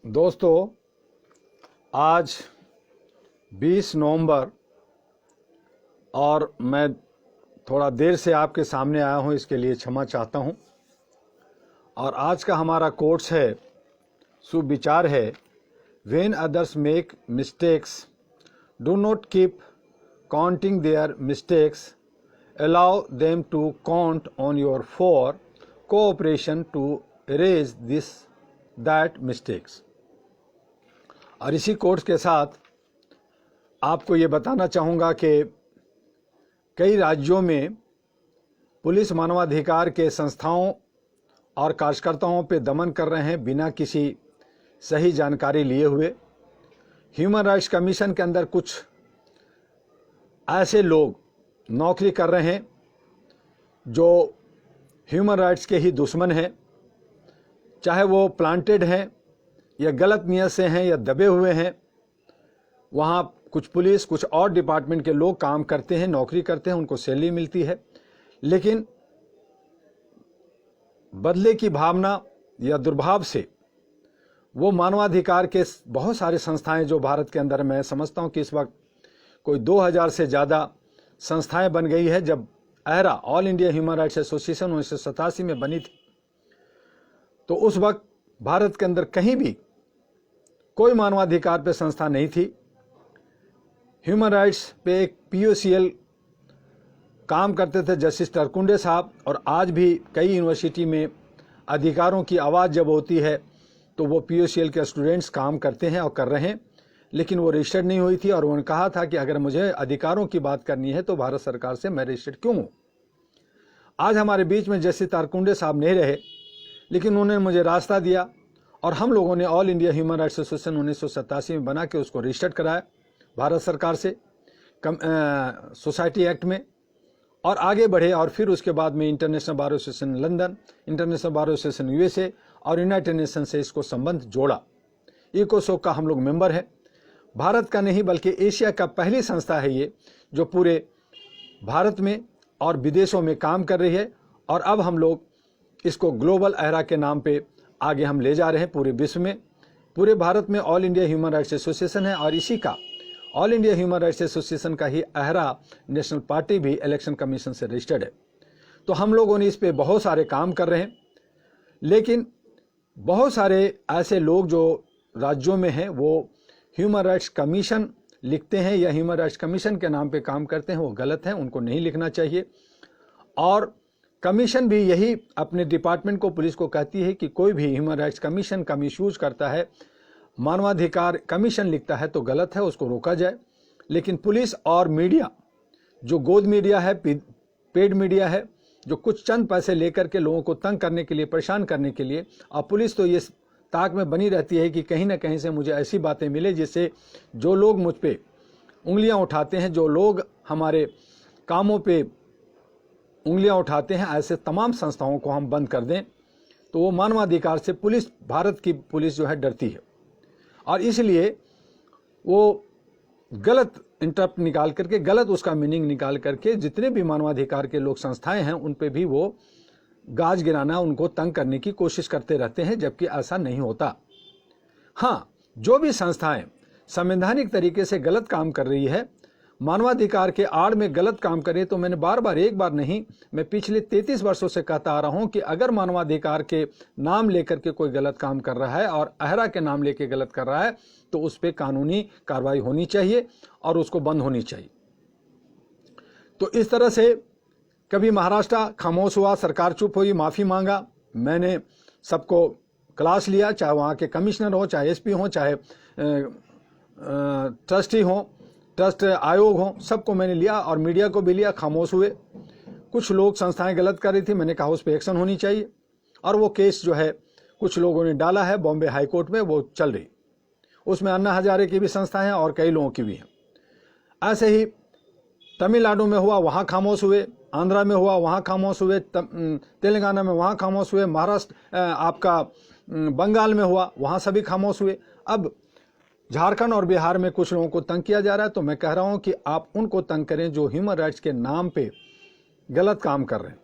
दोस्तों, आज 20 नवंबर और मैं थोड़ा देर से आपके सामने आया हूं, इसके लिए क्षमा चाहता हूं। और आज का हमारा कोट्स है, सुविचार है, when others make mistakes do not keep counting their mistakes, allow them to count on your for cooperation to erase this that mistakes. और इसी कोर्स के साथ आपको ये बताना चाहूँगा कि कई राज्यों में पुलिस मानवाधिकार के संस्थाओं और कार्यकर्ताओं पे दमन कर रहे हैं बिना किसी सही जानकारी लिए हुए। ह्यूमन राइट्स कमीशन के अंदर कुछ ऐसे लोग नौकरी कर रहे हैं जो ह्यूमन राइट्स के ही दुश्मन हैं, चाहे वो प्लांटेड हैं या गलत नियत से हैं या दबे हुए हैं। वहाँ कुछ पुलिस, कुछ और डिपार्टमेंट के लोग काम करते हैं, नौकरी करते हैं, उनको सैलरी मिलती है, लेकिन बदले की भावना या दुर्भाव से वो मानवाधिकार के बहुत सारे संस्थाएं जो भारत के अंदर, मैं समझता हूँ कि इस वक्त कोई 2000 से ज़्यादा संस्थाएं बन गई है। जब अहरा all India human rights association 1987 में बनी थी, तो उस वक्त भारत के अंदर कहीं भी कोई मानवाधिकार पे संस्था नहीं थी। ह्यूमन राइट्स पे एक POCL काम करते थे, जस्टिस तरकुंडे साहब, और आज भी कई यूनिवर्सिटी में अधिकारों की आवाज़ जब होती है तो वो POCL के स्टूडेंट्स काम करते हैं और कर रहे हैं, लेकिन वो रजिस्टर्ड नहीं हुई थी। और उन्होंने कहा था कि अगर मुझे अधिकारों की बात करनी है तो भारत सरकार से मैं रजिस्टर्ड क्यों हूँ। आज हमारे बीच में जस्टिस तरकुंडे साहब नहीं रहे, लेकिन उन्होंने मुझे रास्ता दिया और हम लोगों ने all India human rights association 1987 में बना के उसको रजिस्टर्ड कराया भारत सरकार से सोसाइटी एक्ट में, और आगे बढ़े। और फिर उसके बाद में international bar association London, international bar association USA और यूनाइटेड नेशन से इसको संबंध जोड़ा। इकोसोक का हम लोग मेंबर हैं। भारत का नहीं बल्कि एशिया का पहली संस्था है ये, जो पूरे भारत में और विदेशों में काम कर रही है। और अब हम लोग इसको ग्लोबल अहरा के नाम पे आगे हम ले जा रहे हैं पूरे विश्व में। पूरे भारत में all India human rights association है, और इसी का all India human rights association का ही अहरा नेशनल पार्टी भी इलेक्शन कमीशन से रजिस्टर्ड है। तो हम लोगों ने इस पे बहुत सारे काम कर रहे हैं, लेकिन बहुत सारे ऐसे लोग जो राज्यों में हैं वो ह्यूमन राइट्स कमीशन लिखते हैं या ह्यूमन राइट्स कमीशन के नाम पे काम करते हैं, वो गलत है, उनको नहीं लिखना चाहिए। और कमीशन भी यही अपने डिपार्टमेंट को, पुलिस को कहती है कि कोई भी ह्यूमन राइट्स कमीशन का मिसयूज करता है, मानवाधिकार कमीशन लिखता है तो गलत है, उसको रोका जाए। लेकिन पुलिस और मीडिया, जो गोद मीडिया है, पेड मीडिया है, जो कुछ चंद पैसे लेकर के लोगों को तंग करने के लिए, परेशान करने के लिए, और पुलिस तो ये ताक में बनी रहती है कि कहीं ना कहीं से मुझे ऐसी बातें मिले जिससे जो लोग मुझ पे उंगलियां उठाते हैं, जो लोग हमारे कामों पे उंगलियां उठाते हैं, ऐसे तमाम संस्थाओं को हम बंद कर दें। तो वो मानवाधिकार से पुलिस, भारत की पुलिस जो है, डरती है, और इसलिए वो गलत इंटरप्ट निकाल करके, गलत उसका मीनिंग निकाल करके जितने भी मानवाधिकार के लोग, संस्थाएं हैं, उन पे भी वो गाज गिराना, उनको तंग करने की कोशिश करते रहते हैं, जबकि ऐसा नहीं होता। हाँ, जो भी संस्थाएं संवैधानिक तरीके से गलत काम कर रही है, मानवाधिकार के आड़ में गलत काम करे, तो मैंने बार बार, एक बार नहीं, मैं पिछले 33 वर्षों से कहता आ रहा हूं कि अगर मानवाधिकार के नाम लेकर के कोई गलत काम कर रहा है और अहरा के नाम लेकर गलत कर रहा है, तो उस पर कानूनी कार्रवाई होनी चाहिए और उसको बंद होनी चाहिए। तो इस तरह से कभी महाराष्ट्र खामोश हुआ, सरकार चुप हुई, माफ़ी मांगा, मैंने सबको क्लास लिया, चाहे वहाँ के कमिश्नर हो, चाहे SP हो, चाहे ट्रस्टी हो, ट्रस्ट आयोग हो, सबको मैंने लिया और मीडिया को भी लिया। खामोश हुए। कुछ लोग, संस्थाएं गलत कर रही थी, मैंने कहा उस पर एक्शन होनी चाहिए, और वो केस जो है कुछ लोगों ने डाला है बॉम्बे हाई कोर्ट में, वो चल रही। उसमें अन्ना हजारे की भी संस्था है और कई लोगों की भी है। ऐसे ही तमिलनाडु में हुआ, वहाँ खामोश हुए, आंध्रा में हुआ, वहाँ खामोश हुए, तेलंगाना में वहाँ खामोश हुए, महाराष्ट्र, आपका बंगाल में हुआ, वहाँ सभी खामोश हुए। अब झारखंड और बिहार में कुछ लोगों को तंग किया जा रहा है, तो मैं कह रहा हूं कि आप उनको तंग करें जो ह्यूमन राइट्स के नाम पे गलत काम कर रहे हैं।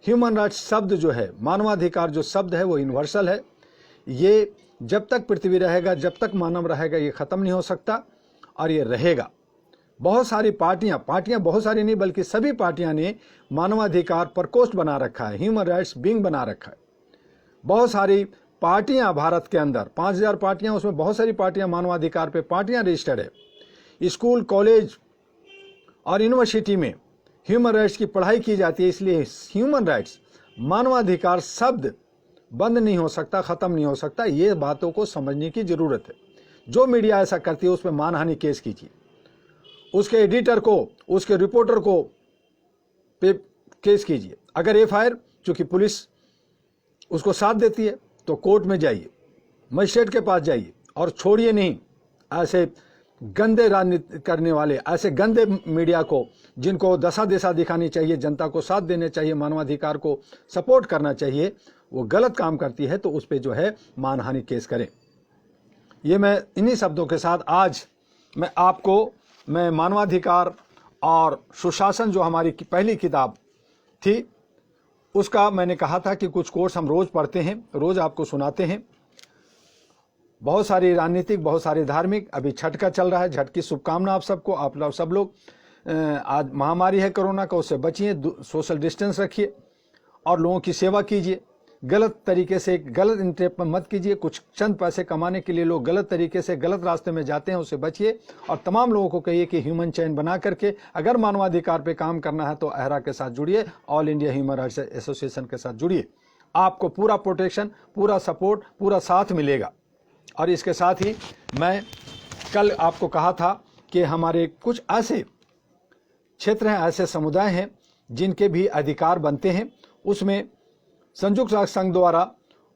ह्यूमन राइट्स शब्द जो है, मानवाधिकार जो शब्द है, वो यूनिवर्सल है। ये जब तक पृथ्वी रहेगा, जब तक मानव रहेगा, ये ख़त्म नहीं हो सकता और ये रहेगा। बहुत सारी पार्टियां बहुत सारी नहीं बल्कि सभी पार्टियां ने मानवाधिकार प्रकोष्ठ बना रखा है, ह्यूमन राइट्स विंग बना रखा है। बहुत सारी पार्टियां भारत के अंदर 5000 पार्टियां, उसमें बहुत सारी पार्टियां मानवाधिकार पे पार्टियां रजिस्टर्ड है। स्कूल, कॉलेज और यूनिवर्सिटी में ह्यूमन राइट्स की पढ़ाई की जाती है। इसलिए ह्यूमन राइट्स, मानवाधिकार शब्द बंद नहीं हो सकता, ख़त्म नहीं हो सकता। ये बातों को समझने की ज़रूरत है। जो मीडिया ऐसा करती है उस पर मानहानि केस कीजिए, उसके एडिटर को, उसके रिपोर्टर को पे केस कीजिए। अगर एफआईआर, चूंकि पुलिस उसको साथ देती है, तो कोर्ट में जाइए, मजिस्ट्रेट के पास जाइए और छोड़िए नहीं ऐसे गंदे राजनीति करने वाले, ऐसे गंदे मीडिया को, जिनको दशा दिशा दिखानी चाहिए, जनता को साथ देने चाहिए, मानवाधिकार को सपोर्ट करना चाहिए, वो गलत काम करती है तो उस पर जो है मानहानि केस करें। ये मैं इन्हीं शब्दों के साथ आज मैं मानवाधिकार और सुशासन, जो हमारी पहली किताब थी, उसका मैंने कहा था कि कुछ कोर्स हम रोज़ पढ़ते हैं, रोज़ आपको सुनाते हैं। बहुत सारी राजनीतिक, बहुत सारी धार्मिक। अभी छठ का चल रहा है, छठ की शुभकामना आप सबको। आप लोग सब लोग, आज महामारी है कोरोना का, उससे बचिए, सोशल डिस्टेंस रखिए और लोगों की सेवा कीजिए। गलत तरीके से, गलत इंटरेस्ट में मत कीजिए। कुछ चंद पैसे कमाने के लिए लोग गलत तरीके से, गलत रास्ते में जाते हैं, उससे बचिए। और तमाम लोगों को कहिए कि ह्यूमन चेन बना करके अगर मानवाधिकार पे काम करना है तो अहरा के साथ जुड़िए, all India human rights association के साथ जुड़िए। आपको पूरा प्रोटेक्शन, पूरा सपोर्ट, पूरा साथ मिलेगा। और इसके साथ ही मैं कल आपको कहा था कि हमारे कुछ ऐसे क्षेत्र हैं, ऐसे समुदाय हैं जिनके भी अधिकार बनते हैं। उसमें संयुक्त राष्ट्र संघ द्वारा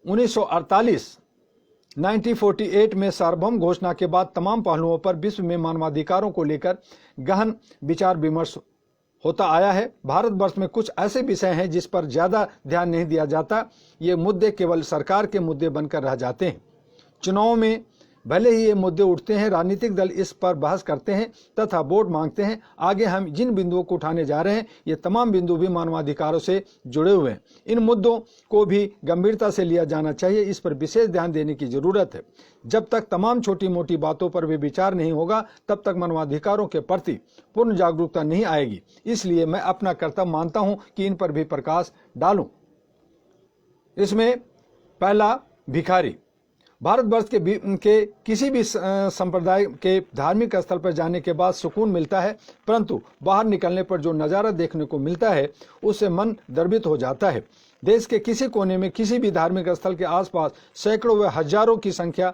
1948 में सार्वभौम घोषणा के बाद तमाम पहलुओं पर विश्व में मानवाधिकारों को लेकर गहन विचार विमर्श होता आया है। भारतवर्ष में कुछ ऐसे विषय हैं जिस पर ज़्यादा ध्यान नहीं दिया जाता। ये मुद्दे केवल सरकार के मुद्दे बनकर रह जाते हैं। चुनाव में भले ही ये मुद्दे उठते हैं, राजनीतिक दल इस पर बहस करते हैं तथा वोट मांगते हैं। आगे हम जिन बिंदुओं को उठाने जा रहे हैं, ये तमाम बिंदु भी मानवाधिकारों से जुड़े हुए हैं। इन मुद्दों को भी गंभीरता से लिया जाना चाहिए, इस पर विशेष ध्यान देने की जरूरत है। जब तक तमाम छोटी मोटी बातों पर भी विचार नहीं होगा, तब तक मानवाधिकारों के प्रति पूर्ण जागरूकता नहीं आएगी। इसलिए मैं अपना कर्तव्य मानता हूं कि इन पर भी प्रकाश डालूं। इसमें पहला, भिखारी। भारतवर्ष के किसी भी संप्रदाय के धार्मिक स्थल पर जाने के बाद सुकून मिलता है, परंतु बाहर निकलने पर जो नज़ारा देखने को मिलता है उससे मन द्रवित हो जाता है। देश के किसी कोने में किसी भी धार्मिक स्थल के आसपास सैकड़ों व हजारों की संख्या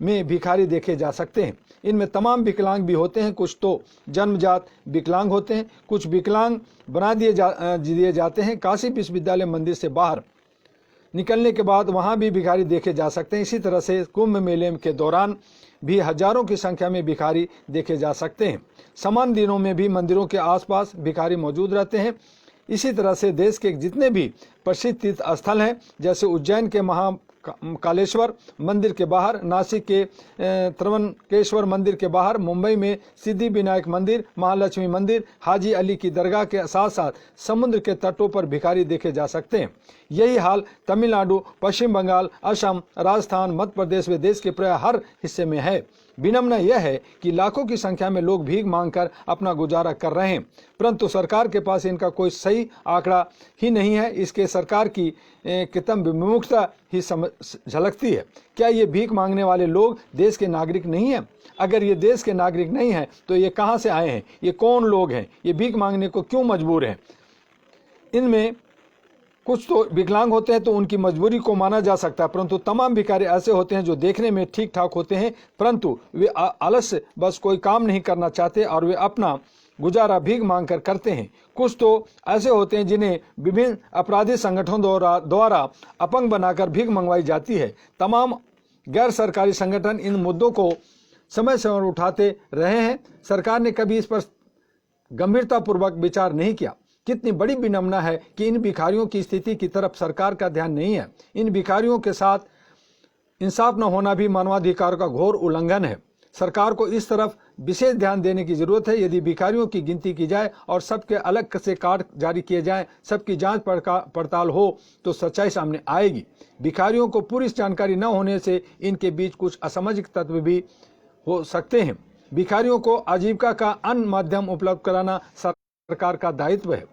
में भिखारी देखे जा सकते हैं। इनमें तमाम विकलांग भी होते हैं, कुछ तो जन्मजात विकलांग होते हैं, कुछ विकलांग बना दिए जाते हैं। काशी विश्वविद्यालय मंदिर से बाहर निकलने के बाद वहां भी भिखारी देखे जा सकते हैं। इसी तरह से कुंभ मेले के दौरान भी हजारों की संख्या में भिखारी देखे जा सकते हैं। समान दिनों में भी मंदिरों के आसपास भिखारी मौजूद रहते हैं। इसी तरह से देश के जितने भी प्रसिद्ध तीर्थ स्थल हैं, जैसे उज्जैन के महाकालेश्वर मंदिर के बाहर, नासिक के त्रवणकेश्वर मंदिर के बाहर, मुंबई में सिद्धि विनायक मंदिर, महालक्ष्मी मंदिर, हाजी अली की दरगाह के साथ साथ समुद्र के तटों पर भिखारी देखे जा सकते हैं। यही हाल तमिलनाडु, पश्चिम बंगाल, असम, राजस्थान, मध्य प्रदेश व देश के प्राय हर हिस्से में है। विनम्रता यह है कि लाखों की संख्या में लोग भीख मांगकर अपना गुजारा कर रहे हैं, परंतु सरकार के पास इनका कोई सही आंकड़ा ही नहीं है। इसके सरकार की कितम विमुखता ही झलकती है। क्या ये भीख मांगने वाले लोग देश के नागरिक नहीं हैं? अगर ये देश के नागरिक नहीं हैं तो ये कहाँ से आए हैं? ये कौन लोग हैं? ये भीख मांगने को क्यों मजबूर हैं? इनमें कुछ तो विकलांग होते हैं तो उनकी मजबूरी को माना जा सकता है, परंतु तमाम भिखारी ऐसे होते हैं जो देखने में ठीक ठाक होते हैं, परंतु वे आलस्य बस कोई काम नहीं करना चाहते और वे अपना गुजारा भीख मांगकर करते हैं। कुछ तो ऐसे होते हैं जिन्हें विभिन्न आपराधिक संगठनों द्वारा अपंग बनाकर भीख मंगवाई जाती है। तमाम गैर सरकारी संगठन इन मुद्दों को समय समय उठाते रहे हैं। सरकार ने कभी इस पर गंभीरतापूर्वक विचार नहीं किया। कितनी बड़ी विडंबना है कि इन भिखारियों की स्थिति की तरफ सरकार का ध्यान नहीं है। इन भिखारियों के साथ इंसाफ न होना भी मानवाधिकार का घोर उल्लंघन है। सरकार को इस तरफ विशेष ध्यान देने की जरूरत है। यदि भिखारियों की गिनती की जाए और सबके अलग से कार्ड जारी किए जाएं, सबकी जांच पड़ताल हो तो सच्चाई सामने आएगी। भिखारियों को पूरी जानकारी न होने से इनके बीच कुछ असामाजिक तत्व भी हो सकते हैं। भिखारियों को आजीविका का अन्य माध्यम उपलब्ध कराना सरकार का दायित्व है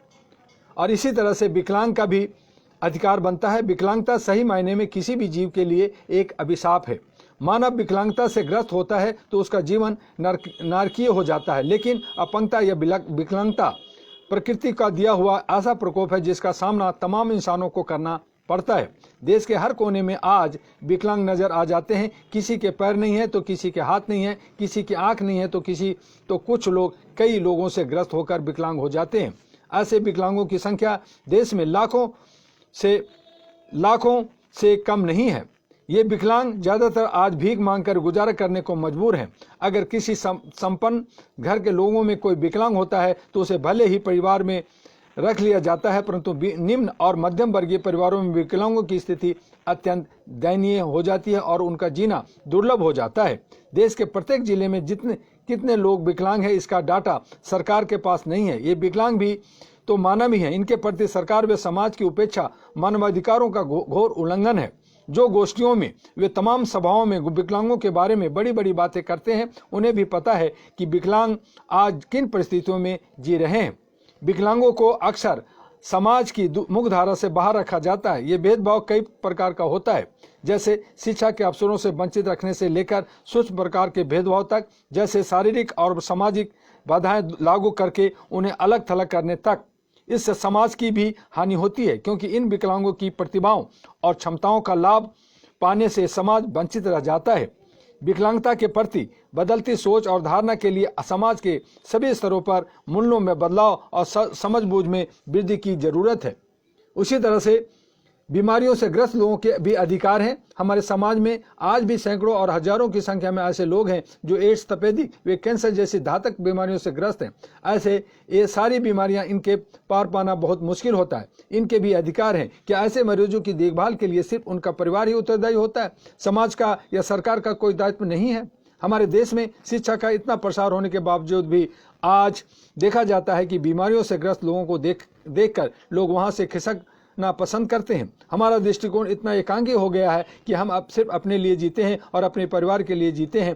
और इसी तरह से विकलांग का भी अधिकार बनता है। विकलांगता सही मायने में किसी भी जीव के लिए एक अभिशाप है। मानव विकलांगता से ग्रस्त होता है तो उसका जीवन नारकीय हो जाता है, लेकिन अपंगता या विकलांगता प्रकृति का दिया हुआ ऐसा प्रकोप है जिसका सामना तमाम इंसानों को करना पड़ता है। देश के हर कोने में आज विकलांग नजर आ जाते हैं। किसी के पैर नहीं है तो किसी के हाथ नहीं है, किसी की आंख नहीं है तो कुछ लोग कई लोगों से ग्रस्त होकर विकलांग हो जाते हैं। ऐसे विकलांगों की संख्या देश में लाखों से कम नहीं है। ये विकलांग ज्यादातर आज भीख मांगकर गुजारा करने को मजबूर हैं। अगर किसी संपन्न घर के लोगों में कोई विकलांग होता है तो उसे भले ही परिवार में रख लिया जाता है, परंतु निम्न और मध्यम वर्गीय परिवारों में विकलांगों की स्थिति अत्यंत दयनीय हो जाती है और उनका जीना दुर्लभ हो जाता है। देश के प्रत्येक जिले में कितने लोग विकलांग हैं इसका डाटा सरकार के पास नहीं है। ये विकलांग भी तो मानव ही है। इनके प्रति सरकार व समाज की उपेक्षा मानवाधिकारों का घोर उल्लंघन है। जो गोष्ठियों में वे तमाम सभाओं में विकलांगों के बारे में बड़ी बड़ी बातें करते हैं, उन्हें भी पता है कि विकलांग आज किन परिस्थितियों में जी रहे हैं। विकलांगों को अक्सर समाज की मुख्यधारा से बाहर रखा जाता है। ये भेदभाव कई प्रकार का होता है, जैसे शिक्षा के अवसरों से वंचित रखने से लेकर सूक्ष्म प्रकार के भेदभाव तक, जैसे शारीरिक और सामाजिक बाधाएं लागू करके उन्हें अलग थलग करने तक। इससे समाज की भी हानि होती है, क्योंकि इन विकलांगों की प्रतिभाओं और क्षमताओं का लाभ पाने से समाज वंचित रह जाता है। विकलांगता के प्रति बदलती सोच और धारणा के लिए समाज के सभी स्तरों पर मूल्यों में बदलाव और समझबूझ में वृद्धि की जरूरत है। उसी तरह से बीमारियों से ग्रस्त लोगों के भी अधिकार हैं। हमारे समाज में आज भी सैकड़ों और हजारों की संख्या में ऐसे लोग हैं जो एड्स, तपेदिक व कैंसर जैसी घातक बीमारियों से ग्रस्त हैं। ऐसे ये सारी बीमारियां इनके पार पाना बहुत मुश्किल होता है। इनके भी अधिकार हैं। क्या ऐसे मरीजों की देखभाल के लिए सिर्फ उनका परिवार ही उत्तरदायी होता है? समाज का या सरकार का कोई दायित्व नहीं है? हमारे देश में शिक्षा का इतना प्रसार होने के बावजूद भी आज देखा जाता है कि बीमारियों से ग्रस्त लोगों को देखकर लोग वहां से खिसकना पसंद करते हैं। हमारा दृष्टिकोण इतना एकांगी हो गया है कि हम अब सिर्फ अपने लिए जीते हैं और अपने परिवार के लिए जीते हैं।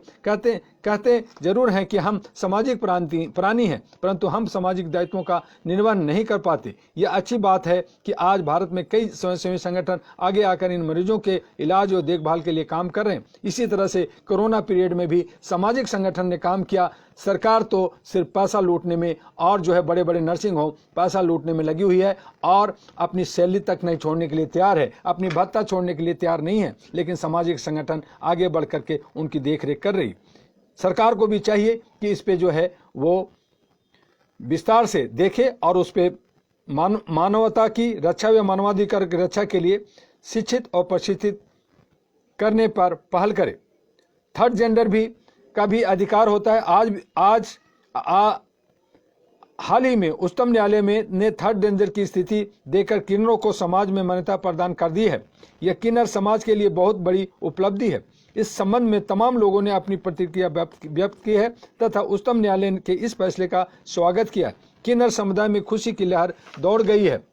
कहते जरूर हैं कि हम सामाजिक प्राणी हैं, परंतु हम सामाजिक दायित्वों का निर्वहन नहीं कर पाते। यह अच्छी बात है कि आज भारत में कई स्वयंसेवी संगठन आगे आकर इन मरीजों के इलाज और देखभाल के लिए काम कर रहे हैं। इसी तरह से कोरोना पीरियड में भी सामाजिक संगठन ने काम किया। सरकार तो सिर्फ पैसा लूटने में और बड़े बड़े नर्सिंग होम पैसा लूटने में लगी हुई है और अपनी सैलरी तक नहीं छोड़ने के लिए तैयार है, अपनी भत्ता छोड़ने के लिए तैयार नहीं है। लेकिन सामाजिक संगठन आगे बढ़ करके उनकी देखरेख कर रही। सरकार को भी चाहिए कि इस पे वो विस्तार से देखे और उस पे मानवता की रक्षा व मानवाधिकार की रक्षा के लिए शिक्षित और प्रशिक्षित करने पर पहल करे। थर्ड जेंडर का भी अधिकार होता है। हाल ही में उच्चतम न्यायालय ने थर्ड जेंडर की स्थिति देकर किन्नरों को समाज में मान्यता प्रदान कर दी है। यह किन्नर समाज के लिए बहुत बड़ी उपलब्धि है। इस संबंध में तमाम लोगों ने अपनी प्रतिक्रिया व्यक्त की है तथा उच्चतम न्यायालय के इस फैसले का स्वागत किया। किन्नर समुदाय में खुशी की लहर दौड़ गई है।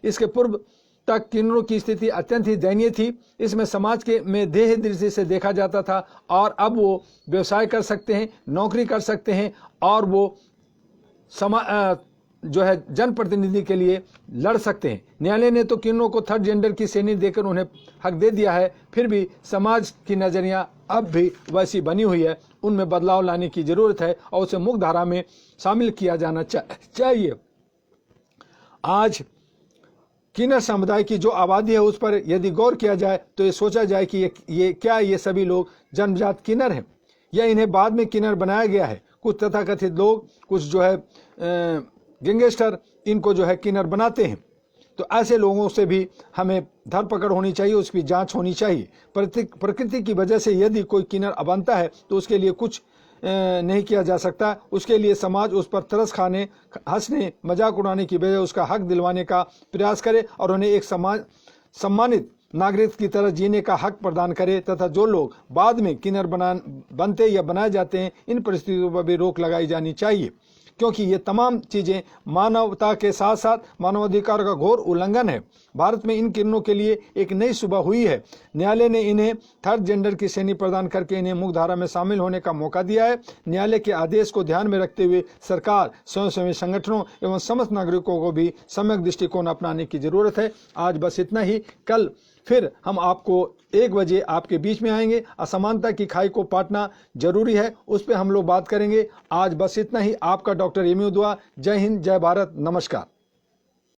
इसके पूर्व तक किन्नरों की स्थिति अत्यंत ही दयनीय थी। इसमें समाज में देह दृष्टि से देखा जाता था और अब वो व्यवसाय कर सकते हैं, नौकरी कर सकते हैं और वो जनप्रतिनिधि के लिए लड़ सकते हैं। न्यायालय ने तो किन्नरों को थर्ड जेंडर की श्रेणी देकर उन्हें हक दे दिया है। फिर भी समाज की नजरिया अब भी वैसी बनी हुई है। उनमें बदलाव लाने की जरूरत है और उसे मुख्य धारा में शामिल किया जाना चाहिए। आज किन्नर समुदाय की जो आबादी है उस पर यदि गौर किया जाए तो ये सोचा जाए कि ये सभी लोग जन्मजात किन्नर हैं या इन्हें बाद में किन्नर बनाया गया है। कुछ तथाकथित लोग, कुछ गैंगस्टर इनको किन्नर बनाते हैं। तो ऐसे लोगों से भी हमें धरपकड़ होनी चाहिए, उसकी जांच होनी चाहिए। प्रकृति की वजह से यदि कोई किन्नर बनता है तो उसके लिए कुछ नहीं किया जा सकता। उसके लिए समाज उस पर तरस खाने, हंसने, मजाक उड़ाने की बजाय उसका हक दिलवाने का प्रयास करे और उन्हें एक सम्मानित नागरिक की तरह जीने का हक प्रदान करे तथा जो लोग बाद में किन्नर बनते या बनाए जाते हैं इन परिस्थितियों पर भी रोक लगाई जानी चाहिए, क्योंकि ये तमाम चीजें मानवता के साथ साथ मानवाधिकार का घोर उल्लंघन है। भारत में इन किन्नरों के लिए एक नई सुबह हुई है। न्यायालय ने इन्हें थर्ड जेंडर की श्रेणी प्रदान करके इन्हें मुख्यधारा में शामिल होने का मौका दिया है। न्यायालय के आदेश को ध्यान में रखते हुए सरकार, स्वयंसेवी संगठनों एवं समस्त नागरिकों को भी सम्यक दृष्टिकोण अपनाने की जरूरत है। आज बस इतना ही। कल फिर हम आपको 1 बजे आपके बीच में आएंगे। असमानता की खाई को पाटना जरूरी है, उस पर हम लोग बात करेंगे। आज बस इतना ही। आपका डॉक्टर एम यू दुआ। जय हिंद, जय भारत, नमस्कार।